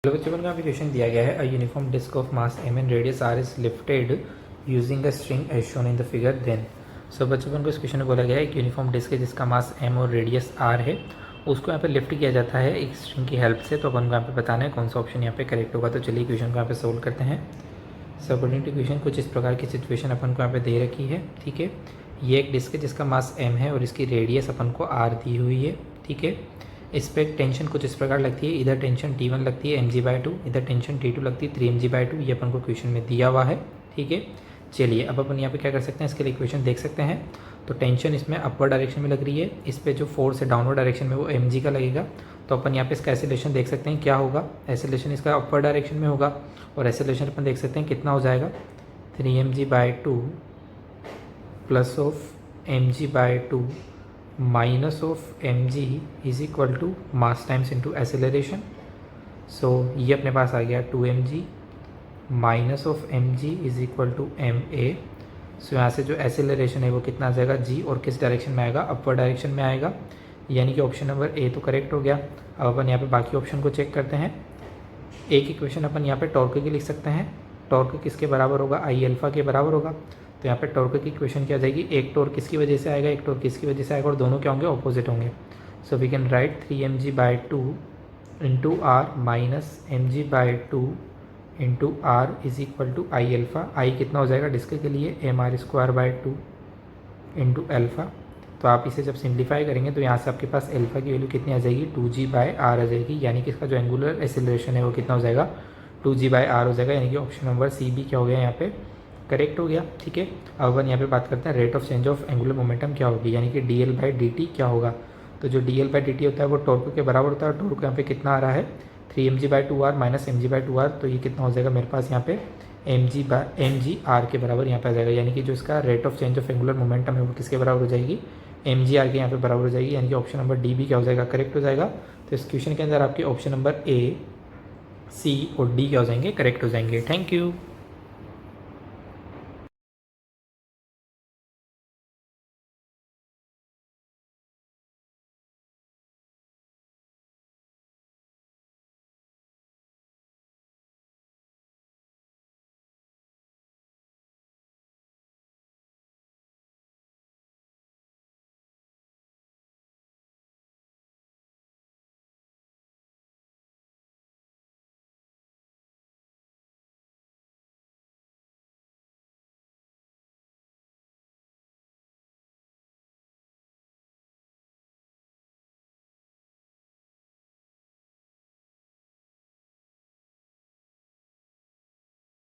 Hello बच्चों का question दिया गया है। A uniform disc of mass m and radius r is lifted using a string as shown in the figure then. So बच्चों को इस क्वेश्चन में बोला गया है एक यूनिफॉर्म डिस्क है जिसका मास m और रेडियस r है, उसको यहाँ पे लिफ्ट किया जाता है एक स्ट्रिंग की हेल्प से। तो अपन को यहाँ पे बताना है कौन सा ऑप्शन यहाँ पे करेक्ट होगा। तो चलिए क्वेश्चन को यहाँ पे सोल्व करते हैं। सो अकॉर्डिंग टू क्वेश्चन कुछ इस प्रकार की सिचुएशन अपन को यहाँ पे दे रखी है। ठीक है, ये एक डिस्क है जिसका मास m है और इसकी रेडियस अपन को r दी हुई है। ठीक है, इस पर टेंशन कुछ इस प्रकार लगती है, इधर टेंशन T1 लगती है mg/2, इधर टेंशन T2 लगती है 3mg/2। ये अपन को क्वेश्चन में दिया हुआ है। ठीक है, चलिए अब अपन यहाँ पे क्या कर सकते हैं, इसके लिए इक्वेशन देख सकते हैं। तो टेंशन इसमें अपवर्ड डायरेक्शन में लग रही है, इस पर जो फोर्स है डाउनवर्ड डायरेक्शन में वो mg का लगेगा। तो अपन यहाँ पे इसका एसेलेरेशन देख सकते हैं क्या होगा। एसेलेरेशन इसका अपवर्ड डायरेक्शन में होगा और एसेलेरेशन अपन देख सकते हैं कितना हो जाएगा, 3mg/2 plus of mg/2 minus of mg is equal to mass times into acceleration. So ये अपने पास आ गया 2mg minus of mg is equal to ma। So यहाँ से जो एसेलरेशन है वो कितना आ जाएगा g, और किस डायरेक्शन में आएगा, अपवर्ड डायरेक्शन में आएगा। यानी कि ऑप्शन नंबर ए तो करेक्ट हो गया। अब अपन यहाँ पे बाकी ऑप्शन को चेक करते हैं। एक इक्वेशन अपन यहाँ पे टॉर्क की लिख सकते हैं। टॉर्क किसके बराबर होगा, आई अल्फा के बराबर होगा। तो यहाँ पे टॉर्क की इक्वेशन क्या आ जाएगी, एक टॉर्क किसकी वजह से आएगा, एक टॉर्क किसकी वजह से आएगा, और दोनों क्या होंगे, ऑपोजिट होंगे। So we can write 3mg/2 into R minus mg/2 into R is equal to I alpha. I कितना हो जाएगा डिस्क के लिए, mr² इंटू अल्फा। तो आप इसे जब सिंप्लीफाई करेंगे तो यहाँ से आपके पास अल्फा की वैल्यू कितनी आ जाएगी, 2g/r आ जाएगी। यानी कि इसका जो एंगुलर एसेलरेशन है वो कितना हो जाएगा, 2g/r हो जाएगा। यानी कि ऑप्शन नंबर सी भी क्या हो गया, यहाँ पे करेक्ट हो गया। ठीक है, अब अपन यहाँ पे बात करते हैं rate of change of angular momentum क्या होगी, यानी कि dl/dt क्या होगा। तो जो dl/dt होता है वो टॉर्क के बराबर होता है। टॉर्क यहाँ पे कितना आ रहा है, 3mg/2r माइनस mg/2r। तो ये कितना हो जाएगा मेरे पास यहाँ पे mg/r के बराबर यहाँ पे आ जाएगा। यानी कि जो इसका rate of change of angular momentum है वो किसके बराबर हो जाएगी, mg/r के यहाँ पे बराबर हो जाएगी। यानी कि ऑप्शन नंबर डी भी क्या हो जाएगा, करेक्ट हो जाएगा। तो इस क्वेश्चन के अंदर आपके ऑप्शन नंबर ए, सी और डी क्या हो जाएंगे, करेक्ट हो जाएंगे। Thank you.